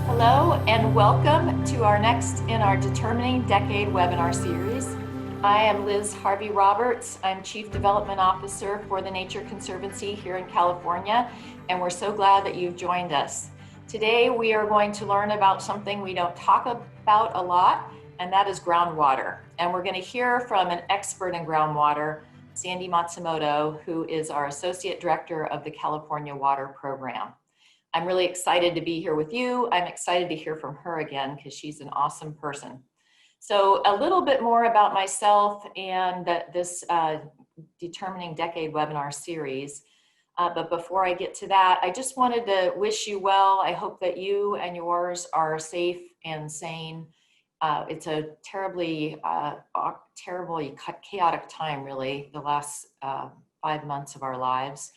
Hello and welcome to our next in our Determining Decade webinar series. I am Liz Harvey Roberts. I'm Chief Development Officer for the Nature Conservancy here in California, and we're so glad that you've joined us. Today we are going to learn about something we don't talk about a lot, and that is groundwater. And we're going to hear from an expert in groundwater, Sandy Matsumoto, who is our Associate Director of the California Water Program. I'm really excited to be here with you. I'm excited to hear from her again because she's an awesome person. So a little bit more about myself and this Determining Decade webinar series. But before I get to that, I just wanted to wish you well. I hope that you and yours are safe and sane. It's a terribly chaotic time, really, the last 5 months of our lives.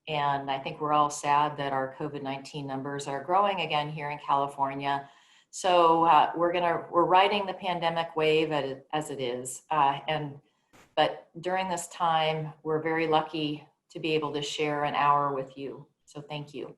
And I think we're all sad that our COVID-19 numbers are growing again here in California. So we're riding the pandemic wave as it is. But during this time, we're very lucky to be able to share an hour with you. So thank you.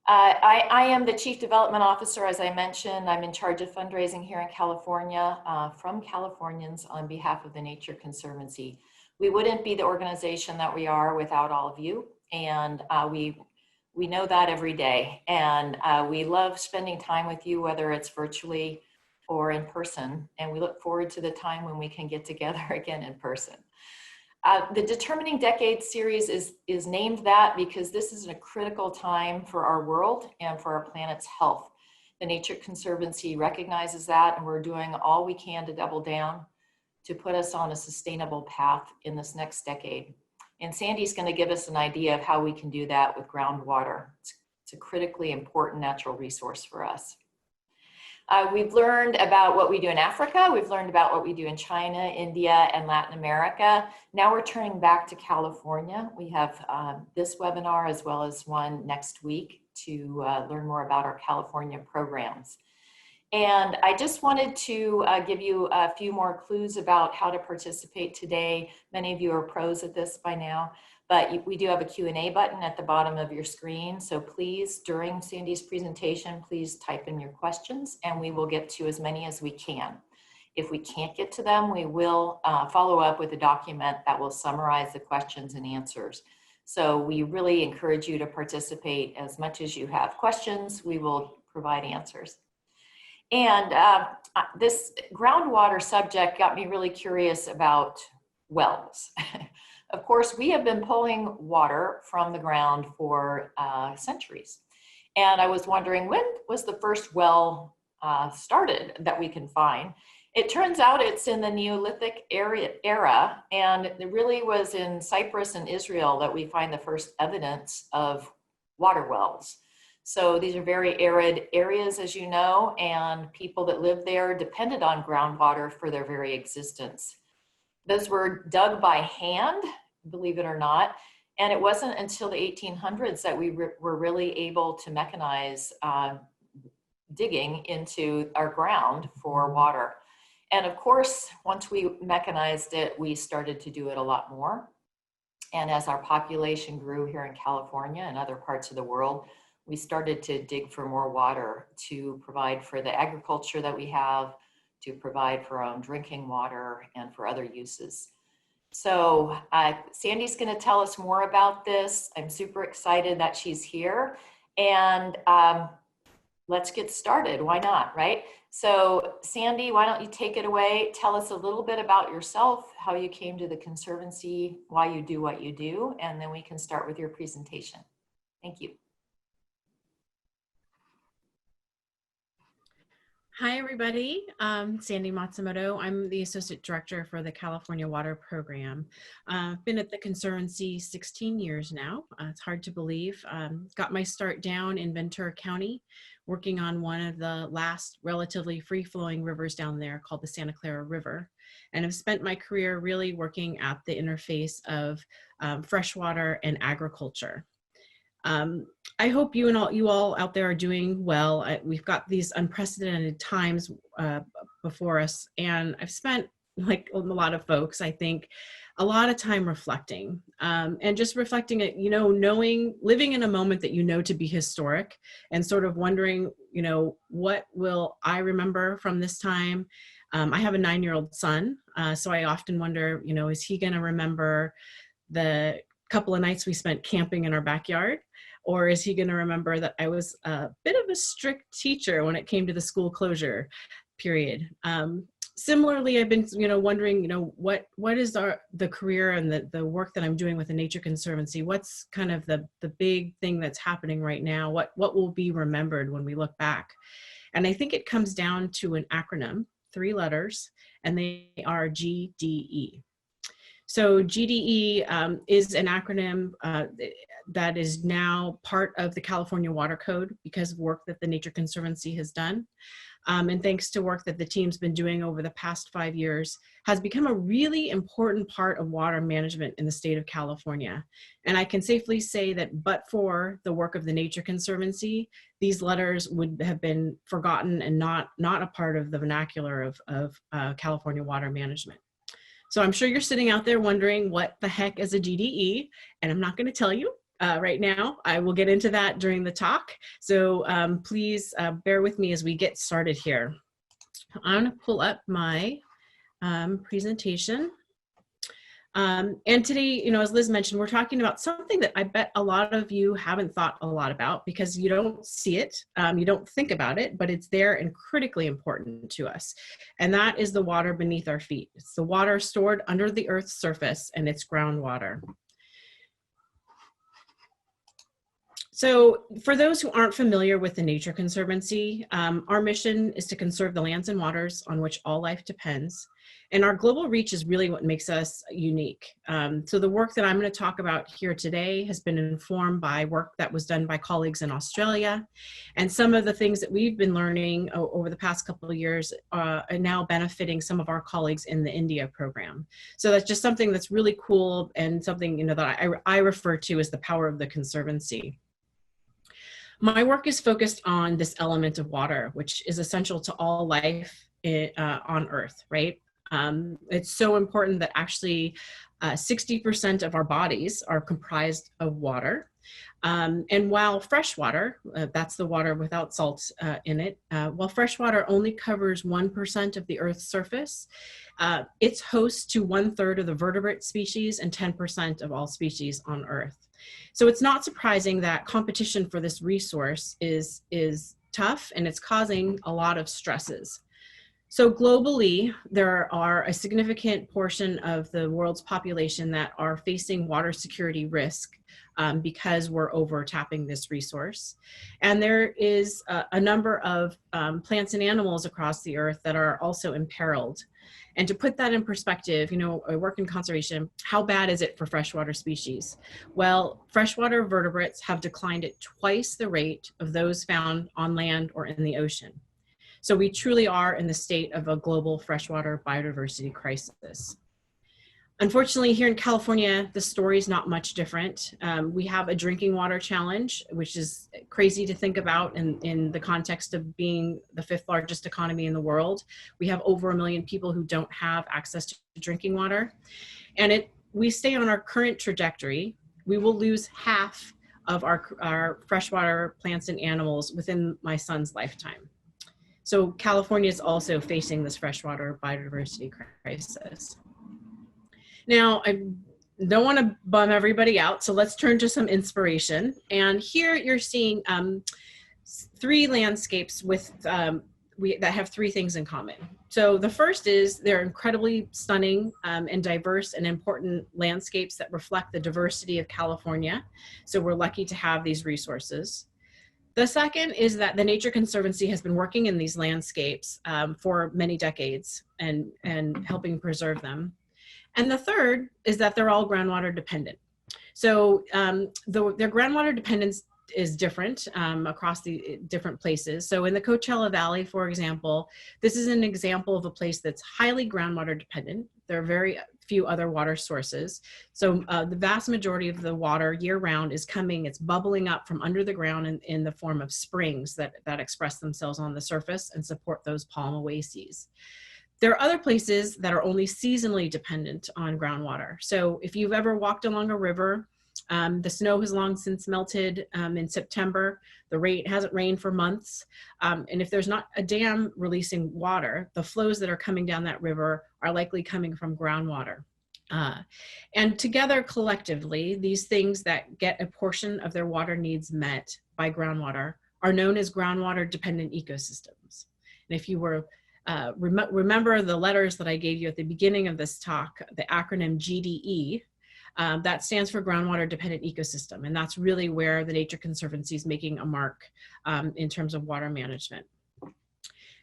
I am the Chief Development Officer, as I mentioned. I'm in charge of fundraising here in California from Californians on behalf of the Nature Conservancy. We wouldn't be the organization that we are without all of you. And we know that every day, and we love spending time with you, whether it's virtually or in person, and we look forward to the time when we can get together again in person. The Determining Decade series is named that because this is a critical time for our world and for our planet's health. The Nature Conservancy recognizes that, and we're doing all we can to double down to put us on a sustainable path in this next decade. And Sandy's going to give us an idea of how we can do that with groundwater. It's a critically important natural resource for us. We've learned about what we do in Africa. We've learned about what we do in China, India, and Latin America. Now we're turning back to California. We have this webinar as well as one next week to learn more about our California programs. And I just wanted to give you a few more clues about how to participate today. Many of you are pros at this by now, but we do have a Q&A button at the bottom of your screen. So please, during Sandy's presentation, please type in your questions and we will get to as many as we can. If we can't get to them, we will follow up with a document that will summarize the questions and answers. So we really encourage you to participate as much as you have questions. We will provide answers. And this groundwater subject got me really curious about wells. Of course, we have been pulling water from the ground for centuries. And I was wondering, when was the first well started that we can find? It turns out it's in the Neolithic era, and it really was in Cyprus and Israel that we find the first evidence of water wells. So these are very arid areas, as you know, and people that live there depended on groundwater for their very existence. Those were dug by hand, believe it or not, and it wasn't until the 1800s that we were really able to mechanize digging into our ground for water. And of course, once we mechanized it, we started to do it a lot more. And as our population grew here in California and other parts of the world, we started to dig for more water to provide for the agriculture that we have, to provide for our own drinking water and for other uses. So Sandy's going to tell us more about this. I'm super excited that she's here, and let's get started. Why not, right? So Sandy, why don't you take it away? Tell us a little bit about yourself, how you came to the Conservancy, why you do what you do, and then we can start with your presentation. Thank you. Hi, everybody. Sandy Matsumoto. I'm the Associate Director for the California Water Program. I've been at the Conservancy 16 years now. It's hard to believe. Got my start down in Ventura County, working on one of the last relatively free-flowing rivers down there called the Santa Clara River. And I've spent my career really working at the interface of freshwater and agriculture. Um, I hope you all out there are doing well. We've got these unprecedented times before us, and I've spent, like a lot of folks, I think, a lot of time reflecting, and just reflecting at, knowing, living in a moment that you know to be historic, and sort of wondering, what will I remember from this time? I have a 9-year-old son, so I often wonder, is he going to remember the couple of nights we spent camping in our backyard? Or is he going to remember that I was a bit of a strict teacher when it came to the school closure period? Similarly, I've been, wondering, what is the career and the work that I'm doing with the Nature Conservancy? What's kind of the big thing that's happening right now? What will be remembered when we look back? And I think it comes down to an acronym, 3 letters, and they are GDE. So GDE is an acronym that is now part of the California Water Code because of work that the Nature Conservancy has done. And thanks to work that the team's been doing over the past 5 years, has become a really important part of water management in the state of California. And I can safely say that but for the work of the Nature Conservancy, these letters would have been forgotten and not a part of the vernacular of California water management. So I'm sure you're sitting out there wondering what the heck is a GDE, and I'm not going to tell you right now. I will get into that during the talk. So please bear with me as we get started here. I'm going to pull up my presentation. And today, as Liz mentioned, we're talking about something that I bet a lot of you haven't thought a lot about because you don't see it, you don't think about it, but it's there and critically important to us. And that is the water beneath our feet. It's the water stored under the Earth's surface, and it's groundwater. So for those who aren't familiar with the Nature Conservancy, our mission is to conserve the lands and waters on which all life depends. And our global reach is really what makes us unique. So the work that I'm going to talk about here today has been informed by work that was done by colleagues in Australia. And some of the things that we've been learning over the past couple of years are now benefiting some of our colleagues in the India program. So that's just something that's really cool and something that I refer to as the power of the Conservancy. My work is focused on this element of water, which is essential to all life on Earth, right? It's so important that actually 60% of our bodies are comprised of water. And while freshwater, that's the water without salt in it, while freshwater only covers 1% of the Earth's surface, it's host to 1/3 of the vertebrate species and 10% of all species on Earth. So it's not surprising that competition for this resource is tough, and it's causing a lot of stresses. So globally, there are a significant portion of the world's population that are facing water security risk because we're over tapping this resource. And there is a number of plants and animals across the earth that are also imperiled. And to put that in perspective, I work in conservation. How bad is it for freshwater species? Well, freshwater vertebrates have declined at twice the rate of those found on land or in the ocean. So we truly are in the state of a global freshwater biodiversity crisis. Unfortunately, here in California, the story is not much different. We have a drinking water challenge, which is crazy to think about in the context of being the 5th largest economy in the world. We have over 1 million people who don't have access to drinking water. And we stay on our current trajectory, we will lose half of our freshwater plants and animals within my son's lifetime. So California is also facing this freshwater biodiversity crisis. Now, I don't want to bum everybody out, so let's turn to some inspiration. And here you're seeing 3 landscapes that have 3 things in common. So the first is they're incredibly stunning and diverse and important landscapes that reflect the diversity of California. So we're lucky to have these resources. The second is that the Nature Conservancy has been working in these landscapes for many decades and helping preserve them. And the third is that they're all groundwater dependent. So their groundwater dependence is different across the different places. So in the Coachella Valley, for example, this is an example of a place that's highly groundwater dependent. There are very few other water sources. So the vast majority of the water year round is coming, it's bubbling up from under the ground in the form of springs that express themselves on the surface and support those palm oases. There are other places that are only seasonally dependent on groundwater. So if you've ever walked along a river, the snow has long since melted in September. It hasn't rained for months. And if there's not a dam releasing water, the flows that are coming down that river are likely coming from groundwater. And together, collectively, these things that get a portion of their water needs met by groundwater are known as groundwater dependent ecosystems. And if you were remember the letters that I gave you at the beginning of this talk, the acronym GDE, that stands for Groundwater Dependent Ecosystem. And that's really where the Nature Conservancy is making a mark in terms of water management.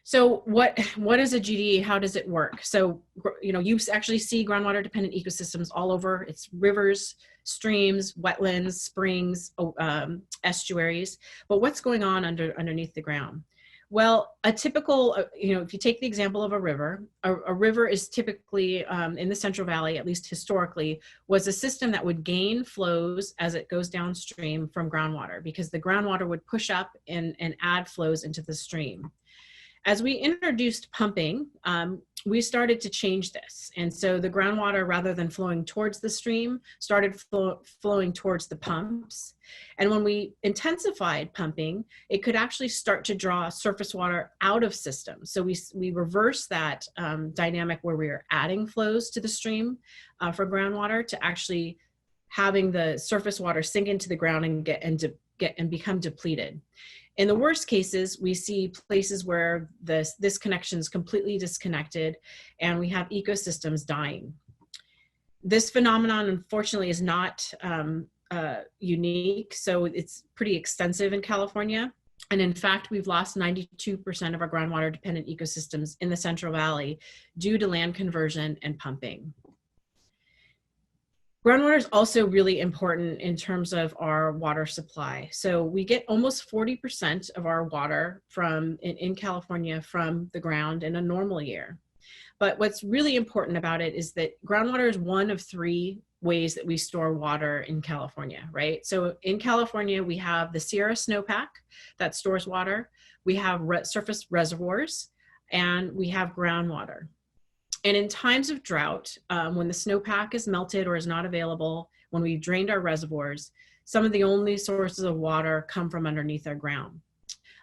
So what is a GDE? How does it work? So, you actually see groundwater dependent ecosystems all over. It's rivers, streams, wetlands, springs, estuaries. But what's going on underneath the ground? Well, a typical, if you take the example of a river is typically in the Central Valley, at least historically, was a system that would gain flows as it goes downstream from groundwater, because the groundwater would push up and add flows into the stream. As we introduced pumping, we started to change this. And so the groundwater, rather than flowing towards the stream, started flowing towards the pumps. And when we intensified pumping, it could actually start to draw surface water out of systems. So we reversed that dynamic where we are adding flows to the stream for groundwater to actually having the surface water sink into the ground and become depleted. In the worst cases, we see places where this connection is completely disconnected and we have ecosystems dying. This phenomenon, unfortunately, is not unique. So it's pretty extensive in California. And in fact, we've lost 92% of our groundwater dependent ecosystems in the Central Valley due to land conversion and pumping. Groundwater is also really important in terms of our water supply. So we get almost 40% of our water in California from the ground in a normal year. But what's really important about it is that groundwater is one of 3 ways that we store water in California, right? So in California, we have the Sierra snowpack that stores water. We have surface reservoirs, and we have groundwater. And in times of drought, when the snowpack is melted or is not available, when we've drained our reservoirs, some of the only sources of water come from underneath our ground,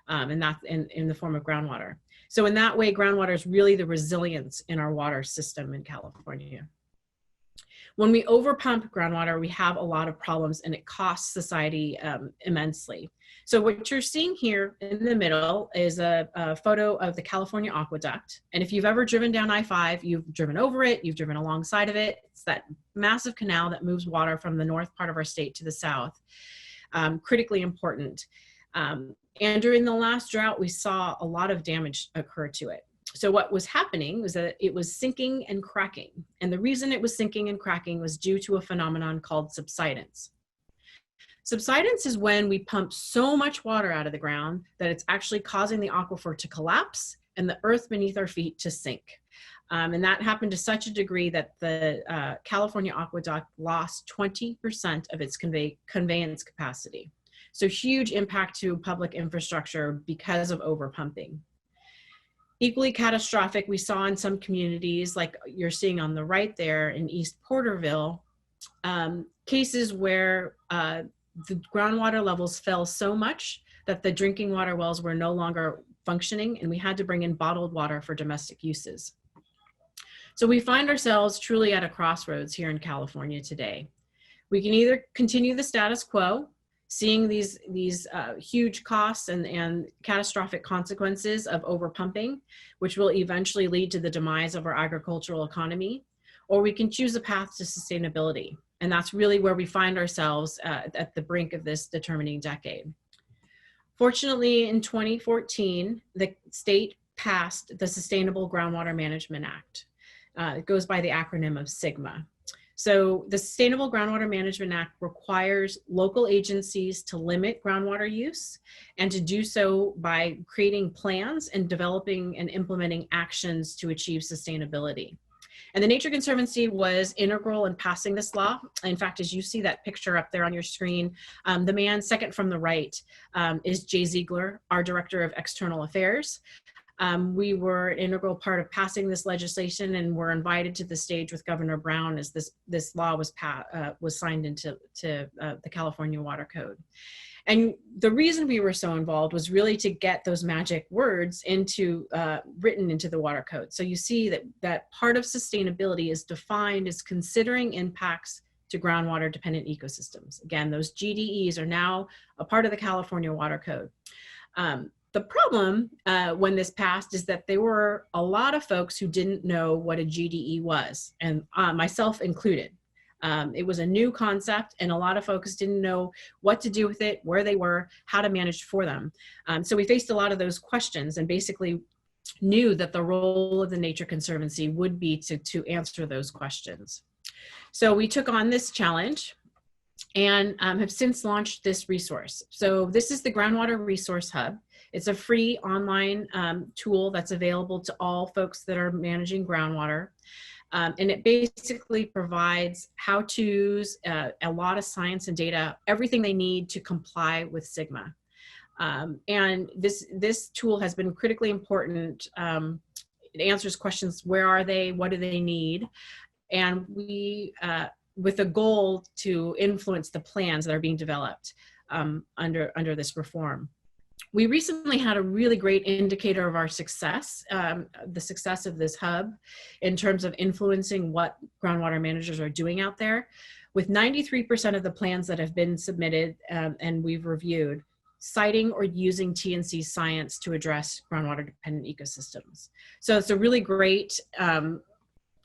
and that's in the form of groundwater. So in that way, groundwater is really the resilience in our water system in California. When we overpump groundwater, we have a lot of problems, and it costs society immensely. So what you're seeing here in the middle is a photo of the California aqueduct. And if you've ever driven down I-5, you've driven over it, you've driven alongside of it. It's that massive canal that moves water from the north part of our state to the south. Critically important. And during the last drought, we saw a lot of damage occur to it. So what was happening was that it was sinking and cracking. And the reason it was sinking and cracking was due to a phenomenon called subsidence. Subsidence is when we pump so much water out of the ground that it's actually causing the aquifer to collapse and the earth beneath our feet to sink. And that happened to such a degree that the California aqueduct lost 20% of its conveyance capacity. So huge impact to public infrastructure because of overpumping. Equally catastrophic, we saw in some communities, like you're seeing on the right there in East Porterville, cases where the groundwater levels fell so much that the drinking water wells were no longer functioning, and we had to bring in bottled water for domestic uses. So we find ourselves truly at a crossroads here in California today. We can either continue the status quo, seeing these huge costs and catastrophic consequences of overpumping, which will eventually lead to the demise of our agricultural economy, or we can choose a path to sustainability. And that's really where we find ourselves at the brink of this determining decade. Fortunately, in 2014, the state passed the Sustainable Groundwater Management Act. It goes by the acronym of SGMA. So the Sustainable Groundwater Management Act requires local agencies to limit groundwater use and to do so by creating plans and developing and implementing actions to achieve sustainability. And the Nature Conservancy was integral in passing this law. In fact, as you see that picture up there on your screen, the man second from the right is Jay Ziegler, our Director of External Affairs. We were an integral part of passing this legislation and were invited to the stage with Governor Brown as this law was signed into the California Water Code. And the reason we were so involved was really to get those magic words written into the water code. So you see that part of sustainability is defined as considering impacts to groundwater dependent ecosystems. Again, those GDEs are now a part of the California Water Code. The problem when this passed is that there were a lot of folks who didn't know what a GDE was, and myself included. It was a new concept and a lot of folks didn't know what to do with it, where they were, how to manage for them. So we faced a lot of those questions and basically knew that the role of the Nature Conservancy would be to answer those questions. So we took on this challenge and have since launched this resource. So this is the Groundwater Resource Hub. It's a free online tool that's available to all folks that are managing groundwater. And it basically provides how-tos, a lot of science and data, everything they need to comply with SGMA. And this tool has been critically important. It answers questions, where are they, what do they need? And we, with a goal to influence the plans that are being developed under this reform. We recently had a really great indicator of our success, the success of this hub in terms of influencing what groundwater managers are doing out there. With 93% of the plans that have been submitted and we've reviewed, citing or using TNC science to address groundwater dependent ecosystems. So it's a really great,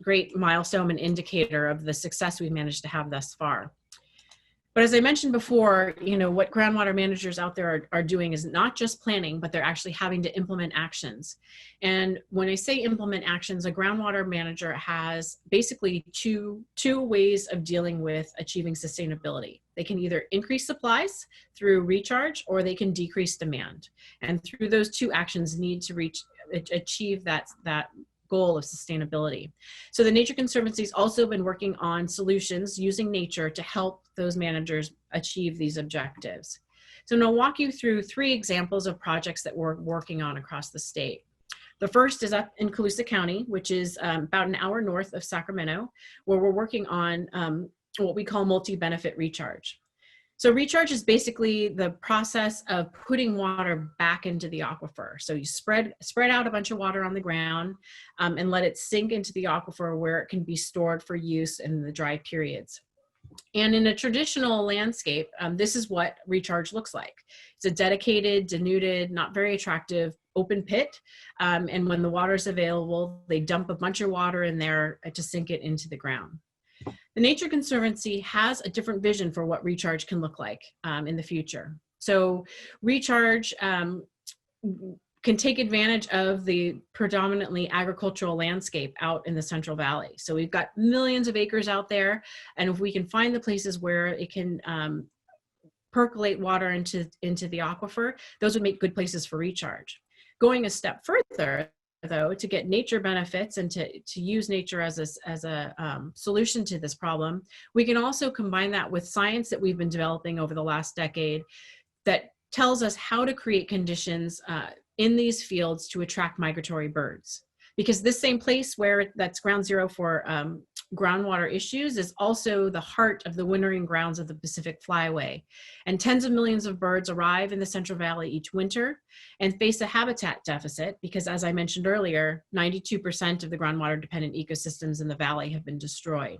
great milestone and indicator of the success we've managed to have thus far. But as I mentioned before, what groundwater managers out there are doing is not just planning, but they're actually having to implement actions. And when I say implement actions, a groundwater manager has basically two ways of dealing with achieving sustainability. They can either increase supplies through recharge, or they can decrease demand. And through those two actions need to achieve that goal of sustainability. So the Nature Conservancy has also been working on solutions using nature to help those managers achieve these objectives. So I'm going to walk you through 3 examples of projects that we're working on across the state. The first is up in Colusa County, which is about an hour north of Sacramento, where we're working on what we call multi-benefit recharge. So recharge is basically the process of putting water back into the aquifer. So you spread out a bunch of water on the ground and let it sink into the aquifer where it can be stored for use in the dry periods. And in a traditional landscape, this is what recharge looks like. It's a dedicated, denuded, not very attractive open pit. And when the water is available, they dump a bunch of water in there to sink it into the ground. The Nature Conservancy has a different vision for what recharge can look like in the future. So recharge can take advantage of the predominantly agricultural landscape out in the Central Valley. So we've got millions of acres out there, and if we can find the places where it can percolate water into the aquifer, those would make good places for recharge. Going a step further, though, to get nature benefits and to use nature as a solution to this problem, we can also combine that with science that we've been developing over the last decade that tells us how to create conditions in these fields to attract migratory birds. Because this same place where that's ground zero for groundwater issues is also the heart of the wintering grounds of the Pacific Flyway. And tens of millions of birds arrive in the Central Valley each winter and face a habitat deficit because, as I mentioned earlier, 92% of the groundwater dependent ecosystems in the valley have been destroyed.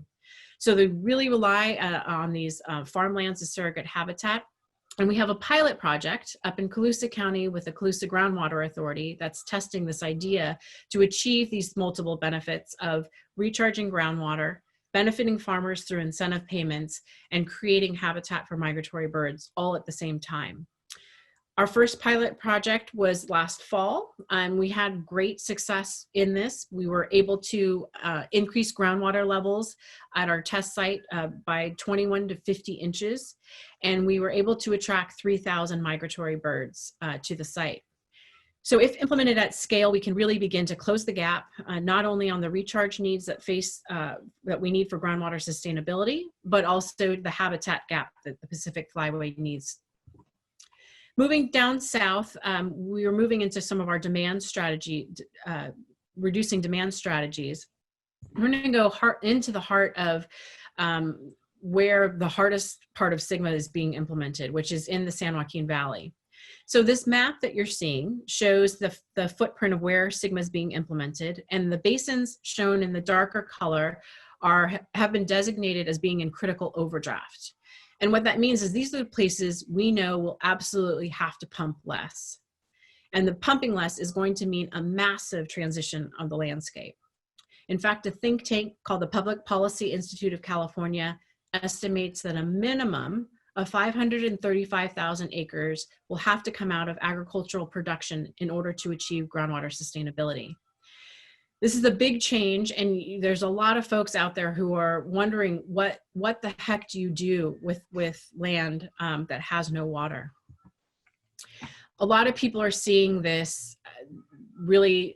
So they really rely on these farmlands as surrogate habitat. And we have a pilot project up in Colusa County with the Colusa Groundwater Authority that's testing this idea to achieve these multiple benefits of recharging groundwater, benefiting farmers through incentive payments, and creating habitat for migratory birds all at the same time. Our first pilot project was last fall, and we had great success in this. We were able to increase groundwater levels at our test site by 21 to 50 inches, and we were able to attract 3,000 migratory birds to the site. So if implemented at scale, we can really begin to close the gap, not only on the recharge needs that that we need for groundwater sustainability, but also the habitat gap that the Pacific Flyway needs. Moving down south, we were moving into some of our demand strategy, reducing demand strategies. We're going to go into the heart of where the hardest part of SGMA is being implemented, which is in the San Joaquin Valley. So this map that you're seeing shows the footprint of where SGMA is being implemented, and the basins shown in the darker color have been designated as being in critical overdraft. And what that means is these are the places we know will absolutely have to pump less. And the pumping less is going to mean a massive transition of the landscape. In fact, a think tank called the Public Policy Institute of California estimates that a minimum of 535,000 acres will have to come out of agricultural production in order to achieve groundwater sustainability. This is a big change, and there's a lot of folks out there who are wondering what the heck do you do with land that has no water? A lot of people are seeing this really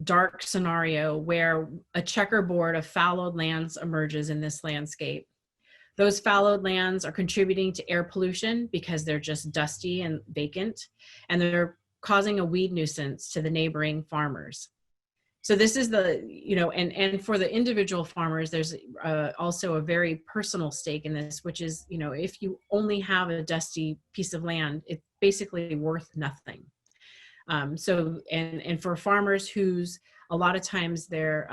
dark scenario where a checkerboard of fallowed lands emerges in this landscape. Those fallowed lands are contributing to air pollution because they're just dusty and vacant, and they're causing a weed nuisance to the neighboring farmers. So this is and for the individual farmers, there's also a very personal stake in this, which is, if you only have a dusty piece of land, it's basically worth nothing. And for farmers whose a lot of times their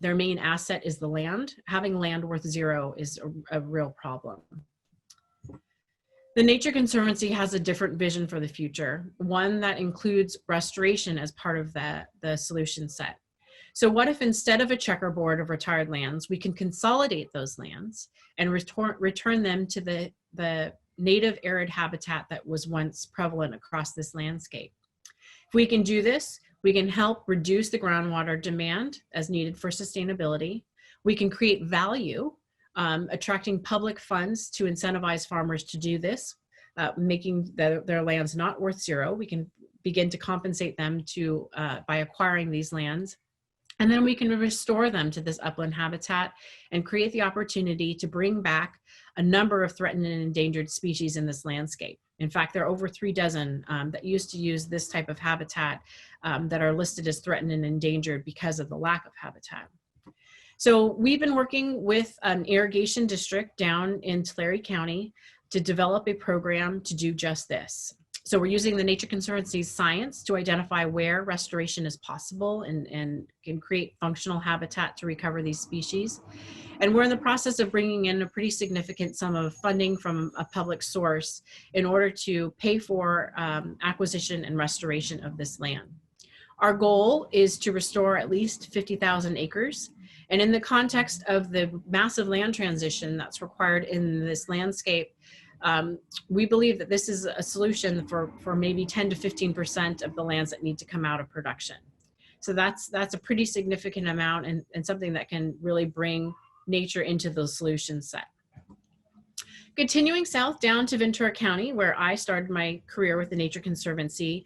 main asset is the land, having land worth zero is a real problem. The Nature Conservancy has a different vision for the future, one that includes restoration as part of the solution set. So what if instead of a checkerboard of retired lands, we can consolidate those lands and return them to the native arid habitat that was once prevalent across this landscape? If we can do this, we can help reduce the groundwater demand as needed for sustainability. We can create value, attracting public funds to incentivize farmers to do this, making their lands not worth zero. We can begin to compensate them by acquiring these lands. And then we can restore them to this upland habitat and create the opportunity to bring back a number of threatened and endangered species in this landscape. In fact, there are over 3 dozen that used to use this type of habitat that are listed as threatened and endangered because of the lack of habitat. So we've been working with an irrigation district down in Tulare County to develop a program to do just this. So we're using the Nature Conservancy's science to identify where restoration is possible and can create functional habitat to recover these species. And we're in the process of bringing in a pretty significant sum of funding from a public source in order to pay for acquisition and restoration of this land. Our goal is to restore at least 50,000 acres. And in the context of the massive land transition that's required in this landscape, we believe that this is a solution for maybe 10 to 15% of the lands that need to come out of production. So that's a pretty significant amount and something that can really bring nature into the solution set. Continuing south down to Ventura County, where I started my career with the Nature Conservancy,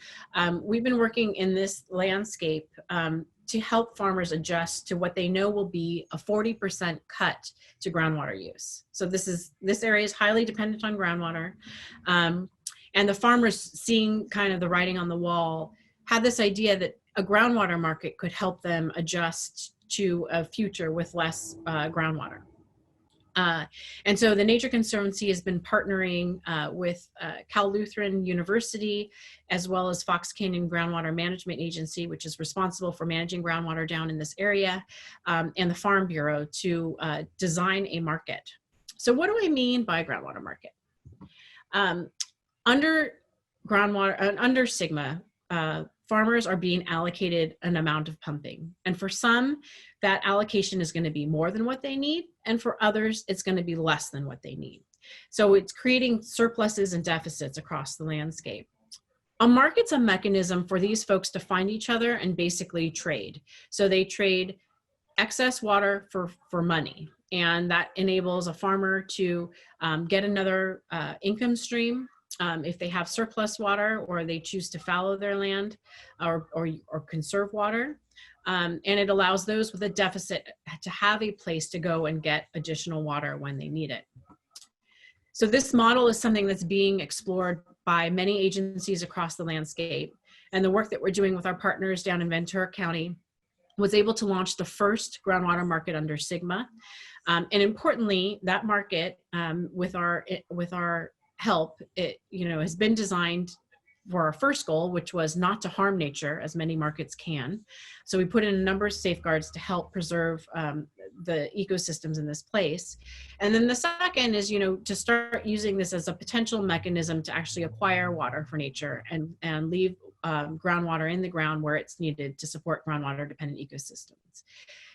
we've been working in this landscape to help farmers adjust to what they know will be a 40% cut to groundwater use. So this area is highly dependent on groundwater. And the farmers, seeing kind of the writing on the wall, had this idea that a groundwater market could help them adjust to a future with less groundwater. And so the Nature Conservancy has been partnering with Cal Lutheran University, as well as Fox Canyon Groundwater Management Agency, which is responsible for managing groundwater down in this area, and the Farm Bureau to design a market. So what do I mean by groundwater market? Under SGMA, farmers are being allocated an amount of pumping. And for some, that allocation is going to be more than what they need. And for others, it's going to be less than what they need. So it's creating surpluses and deficits across the landscape. A market's a mechanism for these folks to find each other and basically trade. So they trade excess water for money. And that enables a farmer to get another income stream if they have surplus water or they choose to fallow their land or conserve water. And it allows those with a deficit to have a place to go and get additional water when they need it. So this model is something that's being explored by many agencies across the landscape. And the work that we're doing with our partners down in Ventura County was able to launch the first groundwater market under SGMA. And importantly, that market, with our help, it has been designed for our first goal, which was not to harm nature, as many markets can. So we put in a number of safeguards to help preserve the ecosystems in this place. And then the second is, to start using this as a potential mechanism to actually acquire water for nature and leave groundwater in the ground where it's needed to support groundwater dependent ecosystems.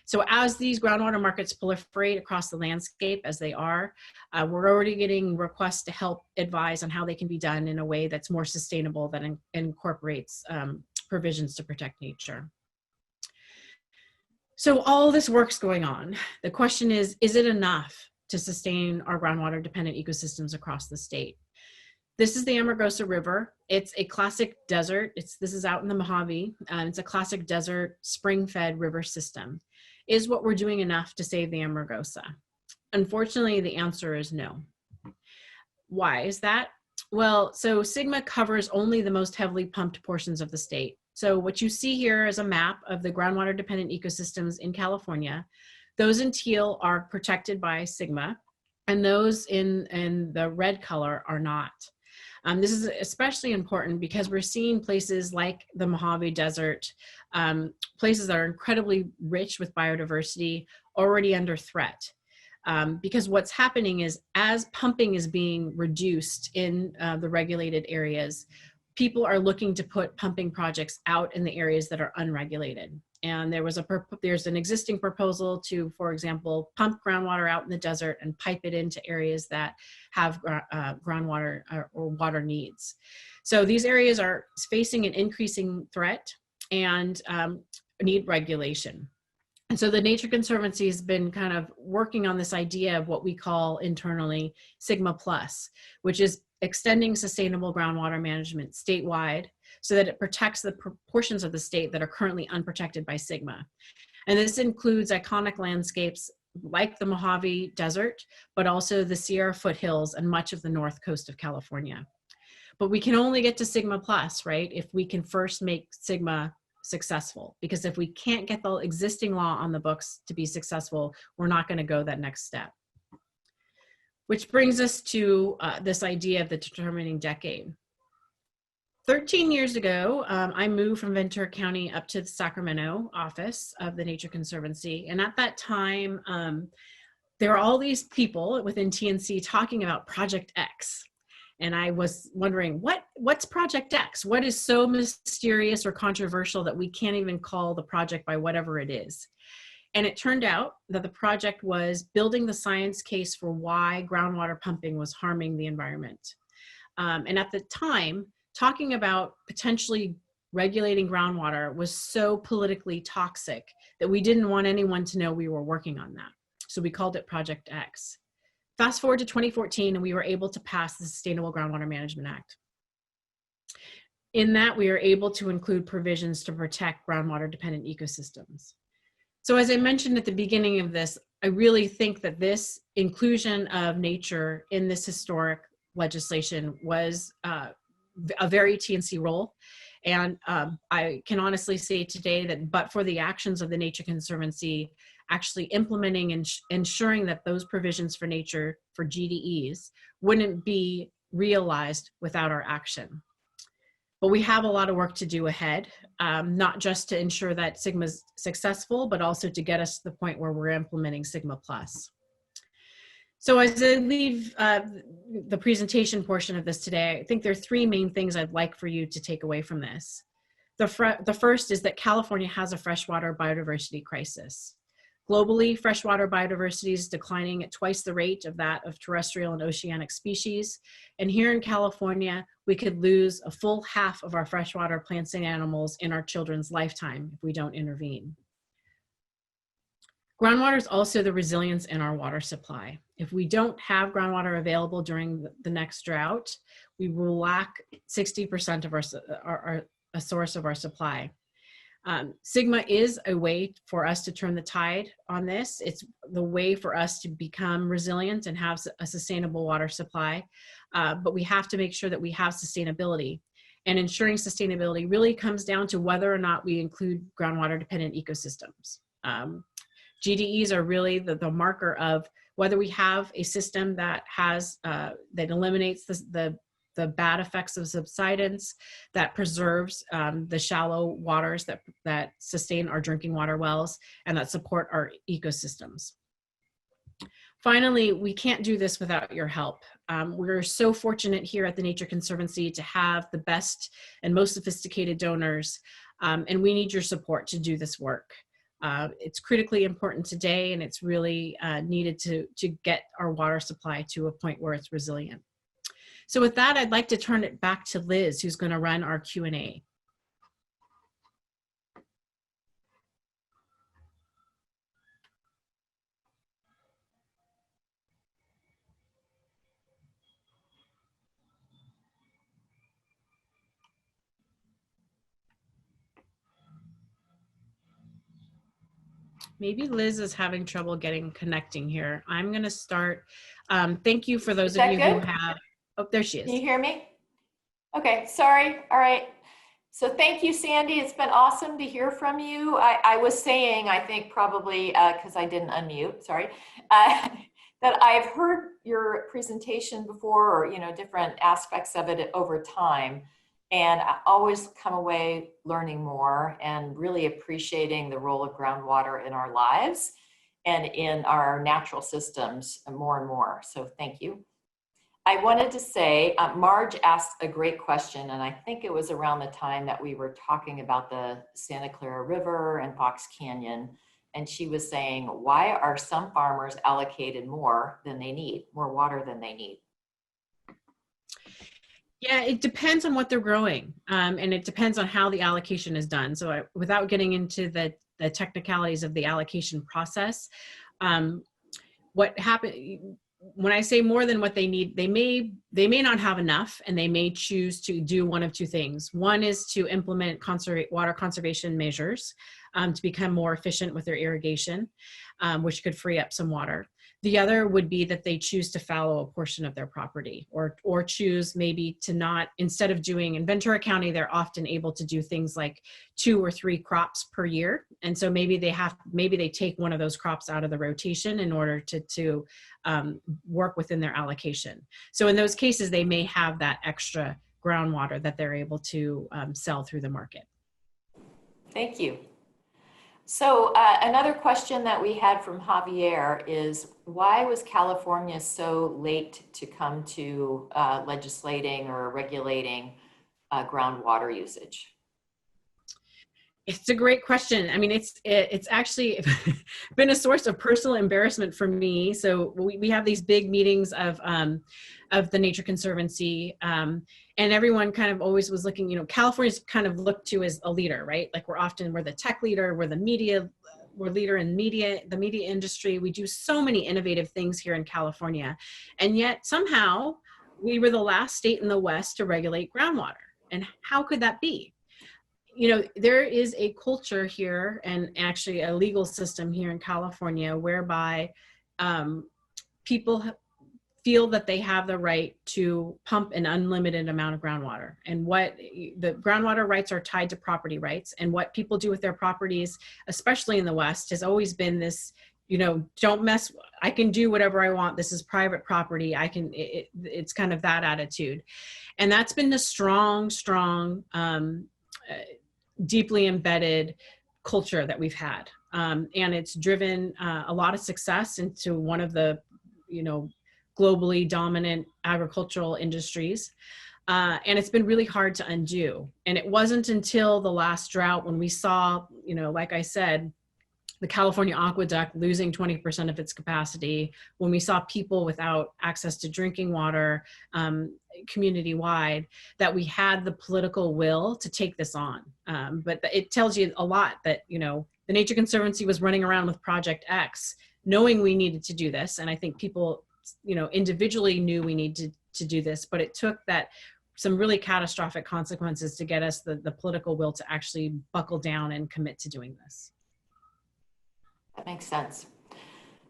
So as these groundwater markets proliferate across the landscape, as they are, we're already getting requests to help advise on how they can be done in a way that's more sustainable, that incorporates provisions to protect nature. So all this work's going on. The question is it enough to sustain our groundwater dependent ecosystems across the state? This is the Amargosa River. It's a classic desert. This is out in the Mojave. It's a classic desert spring-fed river system. Is what we're doing enough to save the Amargosa? Unfortunately, the answer is no. Why is that? Well, so SGMA covers only the most heavily pumped portions of the state. So what you see here is a map of the groundwater dependent ecosystems in California. Those in teal are protected by SGMA, and those in the red color are not. This is especially important because we're seeing places like the Mojave Desert, places that are incredibly rich with biodiversity, already under threat. Because what's happening is, as pumping is being reduced in the regulated areas, people are looking to put pumping projects out in the areas that are unregulated. And there's an existing proposal to, for example, pump groundwater out in the desert and pipe it into areas that have groundwater or water needs. So these areas are facing an increasing threat and need regulation. And so the Nature Conservancy has been kind of working on this idea of what we call internally SGMA Plus, which is extending sustainable groundwater management statewide so that it protects the portions of the state that are currently unprotected by SGMA. And this includes iconic landscapes like the Mojave Desert, but also the Sierra foothills and much of the north coast of California. But we can only get to SGMA Plus, right, if we can first make SGMA successful. Because if we can't get the existing law on the books to be successful, we're not going to go that next step. Which brings us to this idea of the determining decade. 13 years ago, I moved from Ventura County up to the Sacramento office of the Nature Conservancy. And at that time, there were all these people within TNC talking about Project X. And I was wondering, what's Project X? What is so mysterious or controversial that we can't even call the project by whatever it is? And it turned out that the project was building the science case for why groundwater pumping was harming the environment. And at the time, talking about potentially regulating groundwater was so politically toxic that we didn't want anyone to know we were working on that. So we called it Project X. Fast forward to 2014, and we were able to pass the Sustainable Groundwater Management Act. In that, we are able to include provisions to protect groundwater dependent ecosystems. So as I mentioned at the beginning of this, I really think that this inclusion of nature in this historic legislation was a very TNC role. And I can honestly say today that but for the actions of the Nature Conservancy actually implementing and ensuring that those provisions for nature for GDEs wouldn't be realized without our action. But we have a lot of work to do ahead, not just to ensure that SGMA is successful, but also to get us to the point where we're implementing SGMA Plus. So as I leave the presentation portion of this today, I think there are three main things I'd like for you to take away from this. The first is that California has a freshwater biodiversity crisis. Globally, freshwater biodiversity is declining at twice the rate of that of terrestrial and oceanic species. And here in California, we could lose a full half of our freshwater plants and animals in our children's lifetime if we don't intervene. Groundwater is also the resilience in our water supply. If we don't have groundwater available during the next drought, we will lack 60% of a source of our supply. Sigma is a way for us to turn the tide on this. It's the way for us to become resilient and have a sustainable water supply. But we have to make sure that we have sustainability. And ensuring sustainability really comes down to whether or not we include groundwater dependent ecosystems. GDEs are really the marker of whether we have a system that has that eliminates the bad effects of subsidence, that preserves the shallow waters that sustain our drinking water wells and that support our ecosystems. Finally, we can't do this without your help. We're so fortunate here at the Nature Conservancy to have the best and most sophisticated donors, and we need your support to do this work. It's critically important today, and it's really needed to get our water supply to a point where it's resilient. So with that, I'd like to turn it back to Liz, who's going to run our Q&A. Maybe Liz is having trouble connecting here. I'm going to start. Thank you for those of you who have. Oh, there she is. Can you hear me? Okay, sorry. All right. So thank you, Sandy. It's been awesome to hear from you. I was saying, I think probably because I didn't unmute, sorry, that I've heard your presentation before, or different aspects of it over time. And I always come away learning more and really appreciating the role of groundwater in our lives and in our natural systems more and more. So thank you. I wanted to say, Marge asked a great question, and I think it was around the time that we were talking about the Santa Clara River and Fox Canyon. And she was saying, why are some farmers allocated more than they need, more water than they need? Yeah, it depends on what they're growing, and it depends on how the allocation is done. So without getting into the technicalities of the allocation process, what happened, when I say more than what they need, they may not have enough, and they may choose to do one of two things. One is to implement water conservation measures to become more efficient with their irrigation, which could free up some water. The other would be that they choose to fallow a portion of their property, or choose maybe to not, instead of doing, in Ventura County, they're often able to do things like 2 or 3 crops per year. And so maybe they take one of those crops out of the rotation in order to work within their allocation. So in those cases, they may have that extra groundwater that they're able to sell through the market. Thank you. So another question that we had from Javier is, why was California so late to come to legislating or regulating groundwater usage? It's a great question. I mean, it's actually been a source of personal embarrassment for me. So we have these big meetings of the Nature Conservancy, and everyone kind of always was looking, California's kind of looked to as a leader, right? Like we're the tech leader, we're leader in the media industry. We do so many innovative things here in California. And yet somehow we were the last state in the West to regulate groundwater. And how could that be? There is a culture here, and actually a legal system here in California, whereby people feel that they have the right to pump an unlimited amount of groundwater. And what the groundwater rights are tied to property rights. And what people do with their properties, especially in the West, has always been this, don't mess, I can do whatever I want. This is private property. It's kind of that attitude. And that's been the strong, deeply embedded culture that we've had. And it's driven a lot of success into one of the, globally dominant agricultural industries. And it's been really hard to undo. And it wasn't until the last drought when we saw, like I said, the California aqueduct losing 20% of its capacity, when we saw people without access to drinking water community-wide, that we had the political will to take this on. But it tells you a lot that, you know, the Nature Conservancy was running around with Project X, knowing we needed to do this. And I think people, you know, individually knew we needed to do this, but it took that some really catastrophic consequences to get us the political will to actually buckle down and commit to doing this. That makes sense.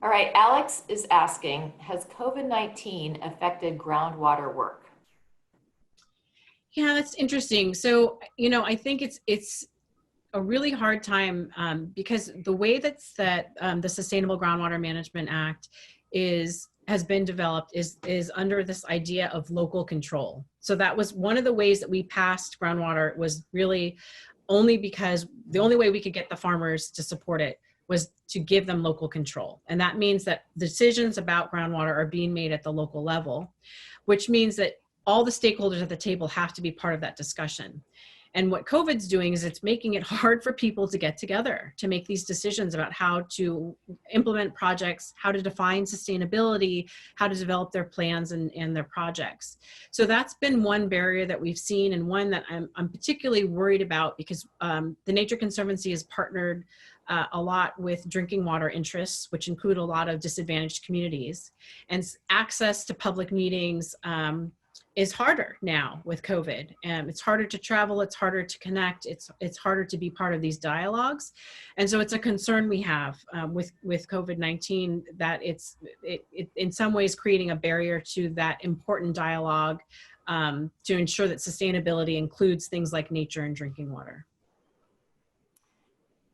All right, Alex is asking, has COVID-19 affected groundwater work? Yeah, that's interesting. So, you know, I think it's a really hard time because the way that the Sustainable Groundwater Management Act has been developed is under this idea of local control. So that was one of the ways that we passed groundwater, was really only because the only way we could get the farmers to support it was to give them local control. And that means that decisions about groundwater are being made at the local level, which means that all the stakeholders at the table have to be part of that discussion. And what COVID's doing is it's making it hard for people to get together to make these decisions about how to implement projects, how to define sustainability, how to develop their plans and their projects. So that's been one barrier that we've seen, and one that I'm particularly worried about, because the Nature Conservancy has partnered a lot with drinking water interests, which include a lot of disadvantaged communities, and access to public meetings is harder now with COVID. It's harder to travel, it's harder to connect, it's harder to be part of these dialogues. And so it's a concern we have with COVID-19, that it in some ways creating a barrier to that important dialogue to ensure that sustainability includes things like nature and drinking water.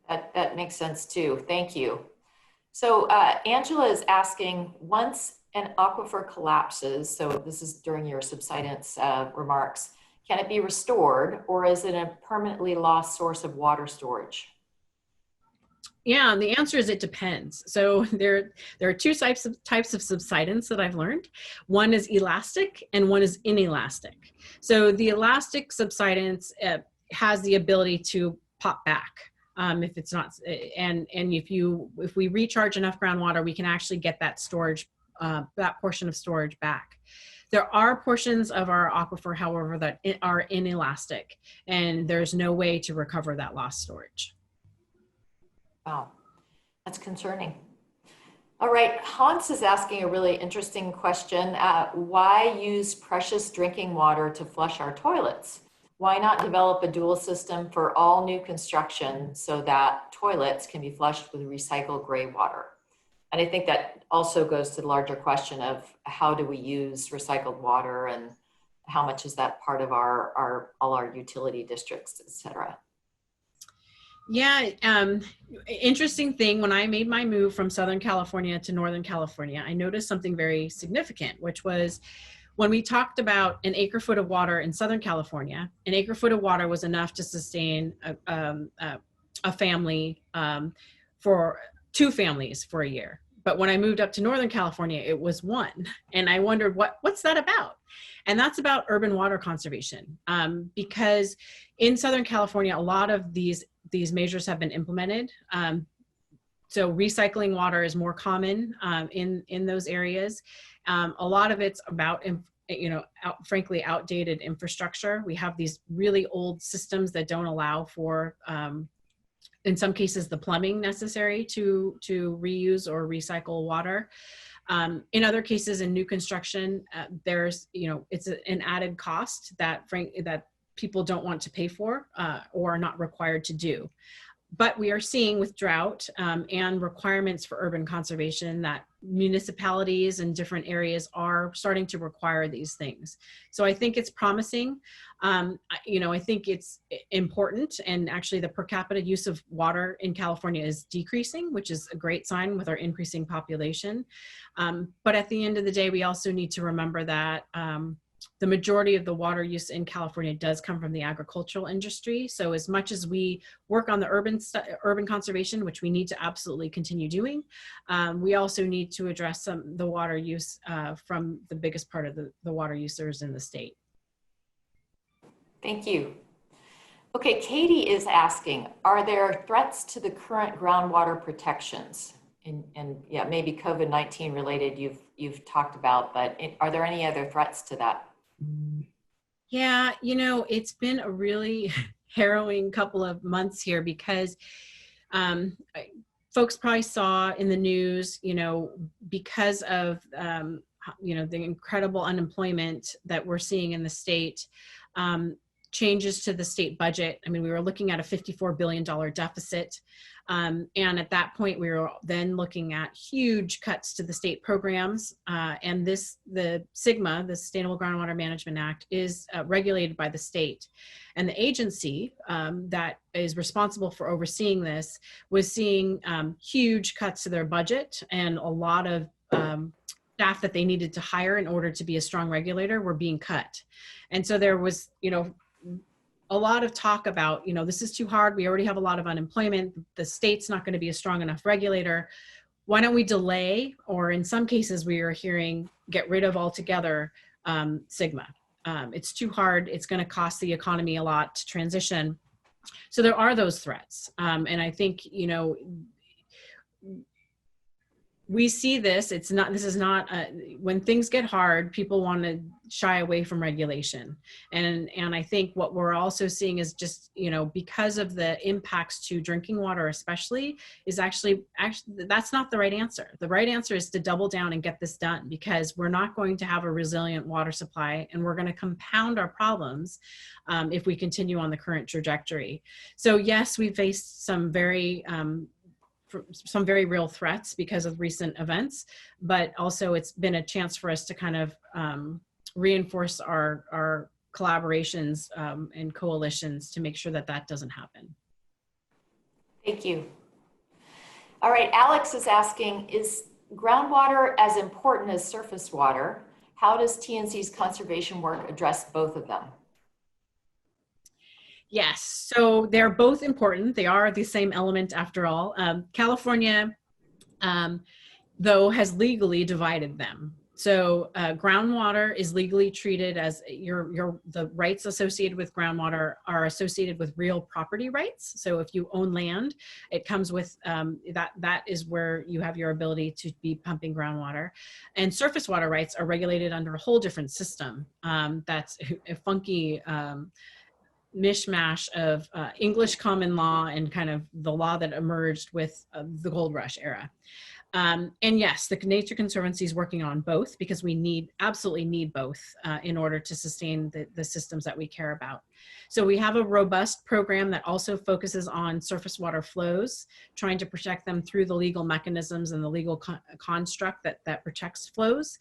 That makes sense too. Thank you. So Angela is asking, once an aquifer collapses, so this is during your subsidence remarks, can it be restored, or is it a permanently lost source of water storage? Yeah, and the answer is it depends. So there are two types of subsidence that I've learned. One is elastic and one is inelastic. So the elastic subsidence has the ability to pop back. If it's not, and if we recharge enough groundwater, we can actually get that storage, that portion of storage back. There are portions of our aquifer, however, that are inelastic, and there's no way to recover that lost storage. Wow, that's concerning. All right, Hans is asking a really interesting question. Why use precious drinking water to flush our toilets? Why not develop a dual system for all new construction so that toilets can be flushed with recycled gray water? And I think that also goes to the larger question of how do we use recycled water, and how much is that part of all our utility districts, et cetera. Yeah, interesting thing, when I made my move from Southern California to Northern California, I noticed something very significant, which was when we talked about an acre foot of water in Southern California, an acre foot of water was enough to sustain a family for 2 families for a year. But when I moved up to Northern California, it was 1. And I wondered, what's that about? And that's about urban water conservation. Because in Southern California, a lot of these measures have been implemented. So recycling water is more common in those areas. A lot of it's about, frankly, outdated infrastructure. We have these really old systems that don't allow for, in some cases, the plumbing necessary to reuse or recycle water. In other cases, in new construction, there's, it's an added cost that people don't want to pay for or are not required to do. But we are seeing with drought and requirements for urban conservation that municipalities in different areas are starting to require these things. So I think it's promising. I think it's important, and actually the per capita use of water in California is decreasing, which is a great sign with our increasing population. But at the end of the day, we also need to remember that the majority of the water use in California does come from the agricultural industry. So as much as we work on the urban conservation, which we need to absolutely continue doing, we also need to address the water use from the biggest part of the water users in the state. Thank you. Okay, Katie is asking, are there threats to the current groundwater protections? And yeah, maybe COVID-19 related you've talked about, but are there any other threats to that? Yeah, it's been a really harrowing couple of months here because um, folks probably saw in the news, because of, the incredible unemployment that we're seeing in the state, um, changes to the state budget. I mean, we were looking at a $54 billion deficit. And at that point, we were then looking at huge cuts to the state programs. And the SGMA, the Sustainable Groundwater Management Act, is regulated by the state. And the agency that is responsible for overseeing this was seeing huge cuts to their budget, and a lot of staff that they needed to hire in order to be a strong regulator were being cut. And so there was, a lot of talk about, this is too hard. We already have a lot of unemployment. The state's not going to be a strong enough regulator. Why don't we delay? Or in some cases, we are hearing get rid of altogether SGMA. It's too hard. It's going to cost the economy a lot to transition. So there are those threats. And I think, we see this. This is not, when things get hard, people want to shy away from regulation. And I think what we're also seeing is just, because of the impacts to drinking water, especially, is actually, that's not the right answer. The right answer is to double down and get this done, because we're not going to have a resilient water supply, and we're going to compound our problems if we continue on the current trajectory. So yes, we faced some very real threats because of recent events, but also it's been a chance for us to kind of reinforce our collaborations and coalitions to make sure that that doesn't happen. Thank you. All right, Alex is asking, is groundwater as important as surface water? How does TNC's conservation work address both of them? Yes, so they're both important. They are the same element after all. California, though, has legally divided them. So groundwater is legally treated as the rights associated with groundwater are associated with real property rights. So if you own land, it comes with that is where you have your ability to be pumping groundwater. And surface water rights are regulated under a whole different system. That's a funky mishmash of English common law and kind of the law that emerged with the gold rush era. And yes, the Nature Conservancy is working on both, because we absolutely need both in order to sustain the systems that we care about. So we have a robust program that also focuses on surface water flows, trying to protect them through the legal mechanisms and the legal construct that protects flows.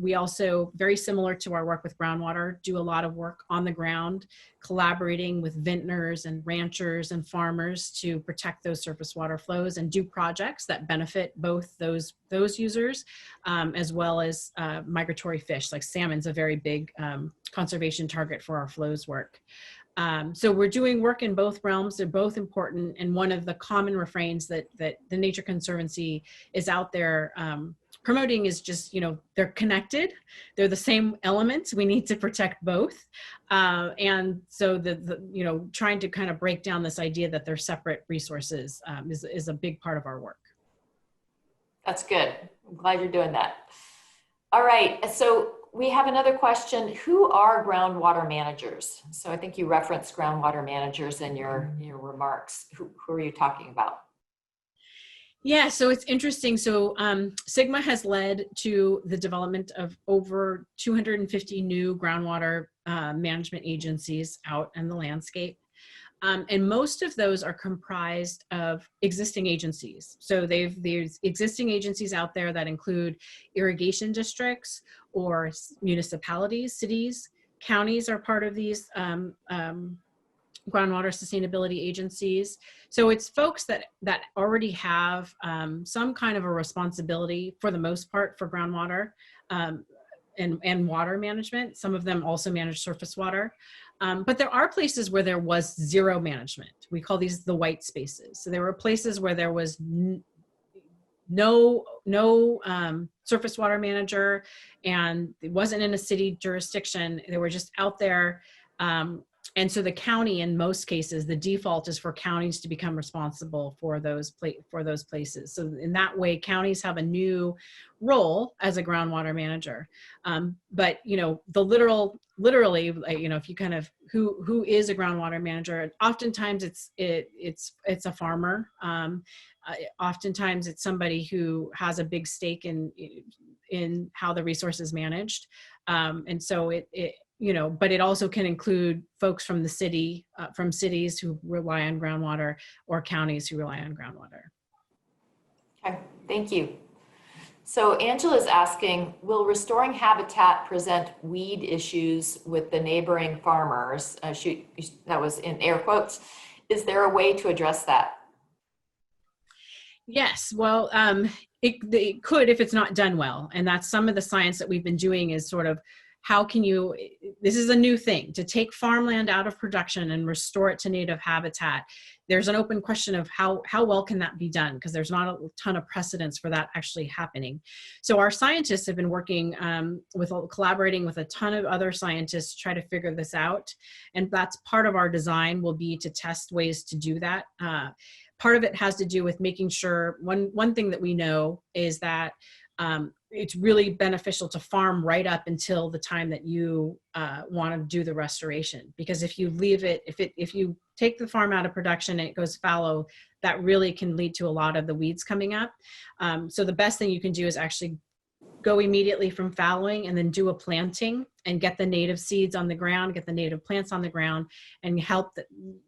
We also, very similar to our work with groundwater, do a lot of work on the ground, collaborating with vintners and ranchers and farmers to protect those surface water flows, and do projects that benefit both those users as well as migratory fish. Like salmon's a very big conservation target for our flows work. So we're doing work in both realms. They're both important. And one of the common refrains that the Nature Conservancy is out there promoting is just, they're connected. They're the same elements. We need to protect both. And so trying to kind of break down this idea that they're separate resources is a big part of our work. That's good. I'm glad you're doing that. All right, so we have another question. Who are groundwater managers? So I think you referenced groundwater managers in your remarks. Who are you talking about? Yeah, so it's interesting. So SGMA has led to the development of over 250 new groundwater management agencies out in the landscape. And most of those are comprised of existing agencies. So there's existing agencies out there that include irrigation districts or municipalities, cities, counties are part of these groundwater sustainability agencies. So it's folks that already have some kind of a responsibility, for the most part, for groundwater and water management. Some of them also manage surface water. But there are places where there was zero management. We call these the white spaces. So there were places where there was no surface water manager, and it wasn't in a city jurisdiction. They were just out there And so the county, in most cases, the default is for counties to become responsible for those places. So in that way, counties have a new role as a groundwater manager. But the literally, if you kind of who is a groundwater manager, oftentimes it's a farmer. Oftentimes it's somebody who has a big stake in how the resource is managed. And so but it also can include folks from the city, from cities who rely on groundwater, or counties who rely on groundwater. Okay, thank you. So Angela's asking, will restoring habitat present weed issues with the neighboring farmers? That was in air quotes. Is there a way to address that? Yes, well, it could if it's not done well. And that's some of the science that we've been doing, is sort of this is a new thing, to take farmland out of production and restore it to native habitat. There's an open question of how well can that be done, because there's not a ton of precedence for that actually happening. So our scientists have been working collaborating with a ton of other scientists to try to figure this out. And that's part of our design, will be to test ways to do that. Part of it has to do with making sure, one thing that we know is that it's really beneficial to farm right up until the time that you want to do the restoration. Because if you leave it, if you take the farm out of production and it goes fallow, that really can lead to a lot of the weeds coming up. So the best thing you can do is actually go immediately from fallowing and then do a planting and get the native seeds on the ground, get the native plants on the ground, and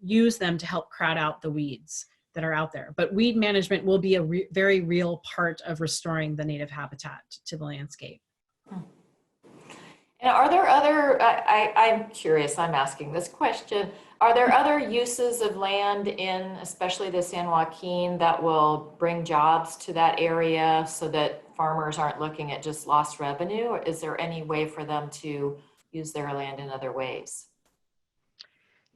use them to help crowd out the weeds that are out there. But weed management will be a very real part of restoring the native habitat to the landscape. And are there other, I'm curious, I'm asking this question, are there other uses of land in especially the San Joaquin that will bring jobs to that area so that farmers aren't looking at just lost revenue? Or is there any way for them to use their land in other ways?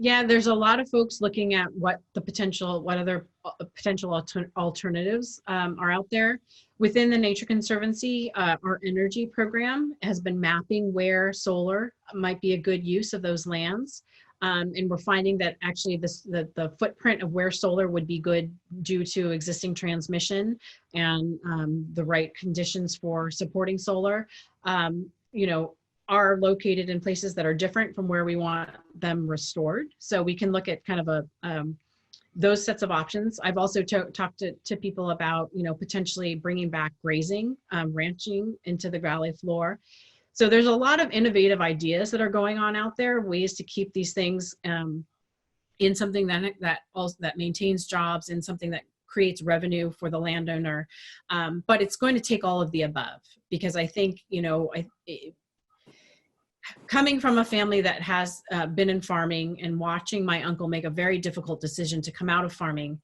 Yeah, there's a lot of folks looking at what other potential alternatives are out there. Within the Nature Conservancy, our energy program has been mapping where solar might be a good use of those lands. And we're finding that actually the footprint of where solar would be good due to existing transmission and the right conditions for supporting solar, are located in places that are different from where we want them restored. So we can look at kind of those sets of options. I've also talked to people about, potentially bringing back grazing, ranching into the valley floor. So there's a lot of innovative ideas that are going on out there, ways to keep these things in something that maintains jobs, in something that creates revenue for the landowner. But it's going to take all of the above, because I think, coming from a family that has been in farming and watching my uncle make a very difficult decision to come out of farming,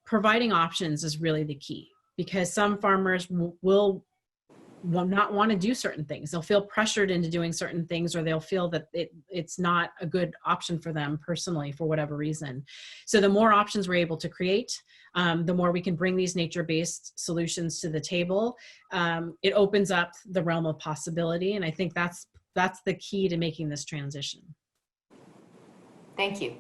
providing options is really the key, because some farmers will not want to do certain things. They'll feel pressured into doing certain things, or they'll feel that it's not a good option for them personally for whatever reason. So the more options we're able to create, the more we can bring these nature-based solutions to the table. It opens up the realm of possibility, and I think that's the key to making this transition. Thank you.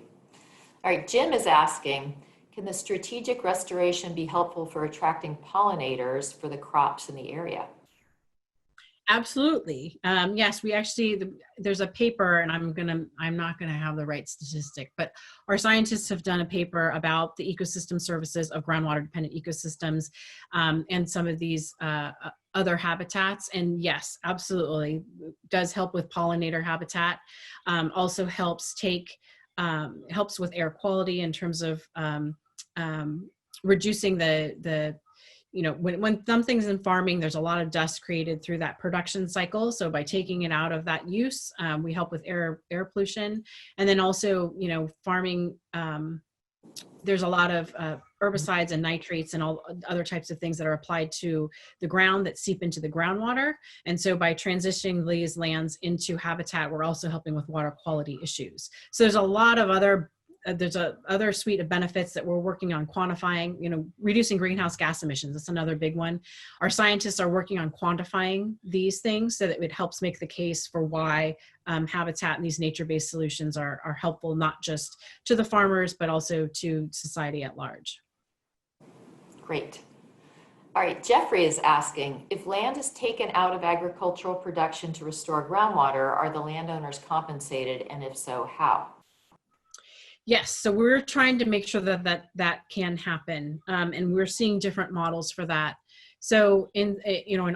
All right, Jim is asking, can the strategic restoration be helpful for attracting pollinators for the crops in the area? Absolutely. Yes, we actually, there's a paper, and I'm not gonna have the right statistic, but our scientists have done a paper about the ecosystem services of groundwater dependent ecosystems and some of these other habitats. And yes, absolutely, does help with pollinator habitat. Also helps with air quality in terms of reducing when something's in farming, there's a lot of dust created through that production cycle. So by taking it out of that use, we help with air pollution. And then also, farming, there's a lot of herbicides and nitrates and all other types of things that are applied to the ground that seep into the groundwater. And so by transitioning these lands into habitat, we're also helping with water quality issues. So there's a lot of other there's a other suite of benefits that we're working on quantifying, reducing greenhouse gas emissions. That's another big one. Our scientists are working on quantifying these things so that it helps make the case for why habitat and these nature-based solutions are helpful, not just to the farmers, but also to society at large. Great. All right, Jeffrey is asking, if land is taken out of agricultural production to restore groundwater, are the landowners compensated? And if so, how? Yes, so we're trying to make sure that can happen, and we're seeing different models for that. So in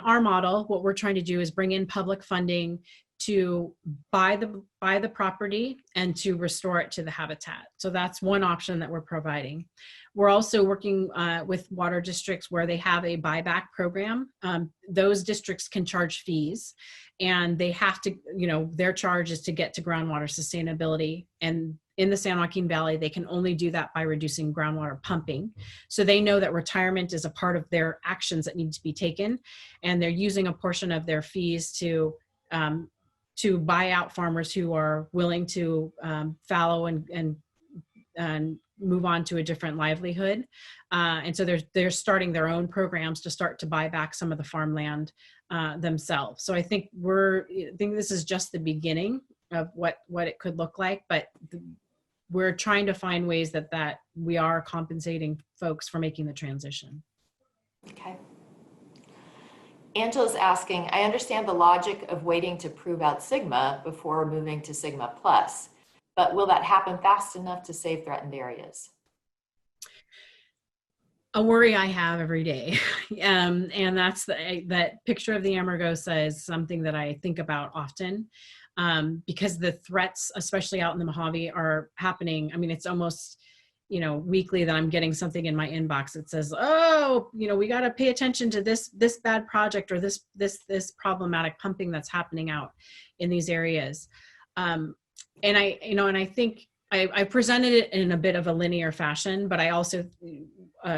our model, what we're trying to do is bring in public funding to buy the property and to restore it to the habitat. So that's one option that we're providing. We're also working with water districts where they have a buyback program. Those districts can charge fees, and they have to, their charge is to get to groundwater sustainability. And in the San Joaquin Valley, they can only do that by reducing groundwater pumping. So they know that retirement is a part of their actions that need to be taken, and they're using a portion of their fees to buy out farmers who are willing to fallow and move on to a different livelihood. And so they're starting their own programs to start to buy back some of the farmland themselves. So I think this is just the beginning of what it could look like, but we're trying to find ways that we are compensating folks for making the transition. Okay. Angela's asking, I understand the logic of waiting to prove out Sigma before moving to Sigma Plus, but will that happen fast enough to save threatened areas? A worry I have every day. And that's that picture of the Amargosa is something that I think about often, because the threats, especially out in the Mojave, are happening. I mean, it's almost, weekly that I'm getting something in my inbox that says, oh, we got to pay attention to this bad project or this problematic pumping that's happening out in these areas. And I think I presented it in a bit of a linear fashion, but I also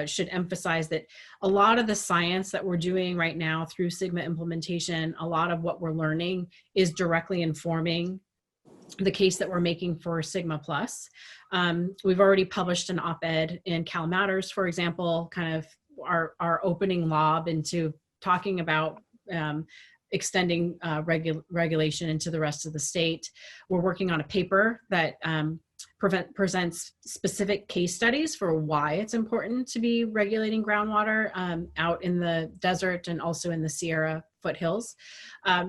should emphasize that a lot of the science that we're doing right now through Sigma implementation, a lot of what we're learning is directly informing the case that we're making for Sigma Plus. We've already published an op-ed in Cal Matters, for example, kind of our opening lob into talking about extending regulation into the rest of the state. We're working on a paper that presents specific case studies for why it's important to be regulating groundwater out in the desert and also in the Sierra foothills.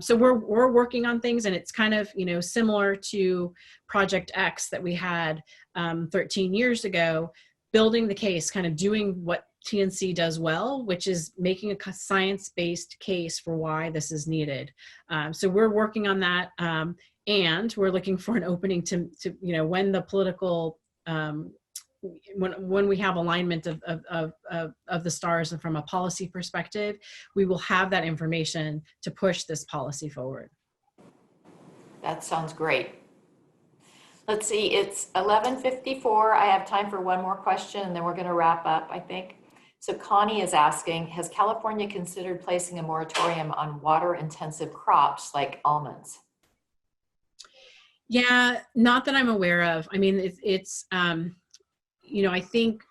So we're working on things, and it's kind of similar to Project X that we had 13 years ago, building the case, kind of doing what TNC does well, which is making a science-based case for why this is needed. So we're working on that, and we're looking for an opening to when the political when we have alignment of the stars and from a policy perspective, we will have that information to push this policy forward. That sounds great. Let's see, it's 11:54. I have time for one more question and then we're going to wrap up, I think. So Connie is asking, has California considered placing a moratorium on water intensive crops like almonds? Yeah, not that I'm aware of. I mean, it's I think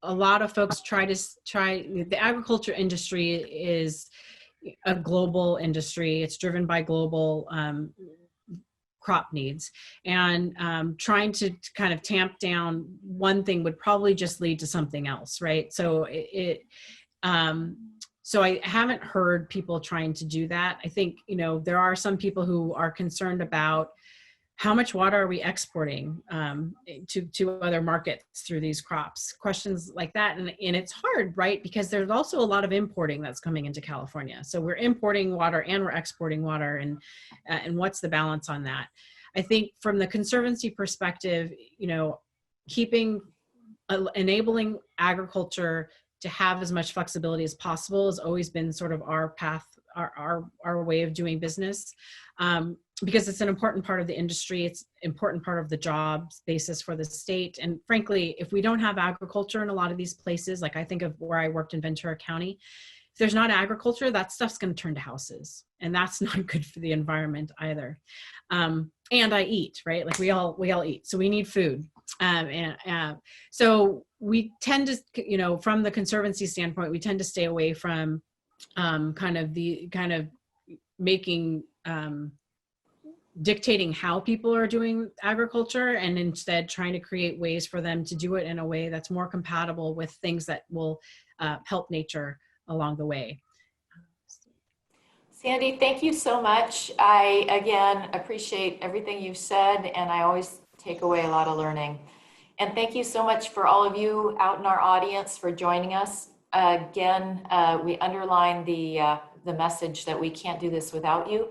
a lot of folks try the agriculture industry is a global industry. It's driven by global crop needs, and trying to kind of tamp down one thing would probably just lead to something else, right? So so I haven't heard people trying to do that. I think, there are some people who are concerned about how much water are we exporting to other markets through these crops, questions like that. And it's hard, right? Because there's also a lot of importing that's coming into California. So we're importing water and we're exporting water, and what's the balance on that? I think from the Conservancy perspective, enabling agriculture to have as much flexibility as possible has always been sort of our path, our way of doing business, because it's an important part of the industry. It's an important part of the jobs basis for the state. And frankly, if we don't have agriculture in a lot of these places, like I think of where I worked in Ventura County, if there's not agriculture, that stuff's going to turn to houses, and that's not good for the environment either. And I eat, right? Like we all eat, so we need food. So we tend to, from the Conservancy standpoint, we tend to stay away from kind of making, dictating how people are doing agriculture, and instead trying to create ways for them to do it in a way that's more compatible with things that will help nature along the way. Sandy, thank you so much. I, again, appreciate everything you've said, and I always take away a lot of learning. And thank you so much for all of you out in our audience for joining us. Again, we underline the message that we can't do this without you.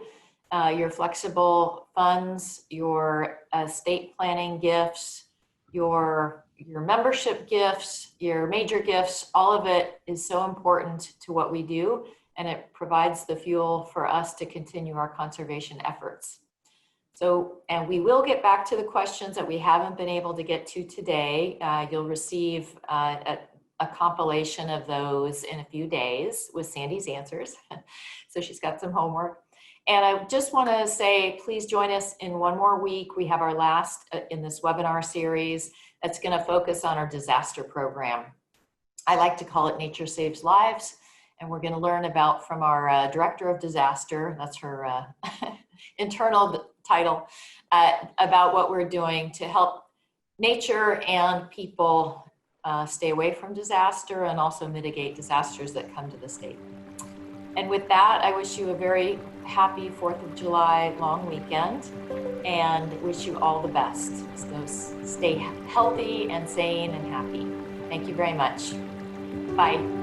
Your flexible funds, your estate planning gifts, your membership gifts, your major gifts, all of it is so important to what we do, and it provides the fuel for us to continue our conservation efforts. So, and we will get back to the questions that we haven't been able to get to today. You'll receive a compilation of those in a few days with Sandy's answers. So she's got some homework. And I just want to say, please join us in one more week. We have our last in this webinar series that's going to focus on our disaster program. I like to call it Nature Saves Lives. And we're going to learn about from our Director of Disaster, that's her internal title, about what we're doing to help nature and people stay away from disaster and also mitigate disasters that come to the state. And with that, I wish you a very happy 4th of July long weekend and wish you all the best. So stay healthy and sane and happy. Thank you very much. Bye.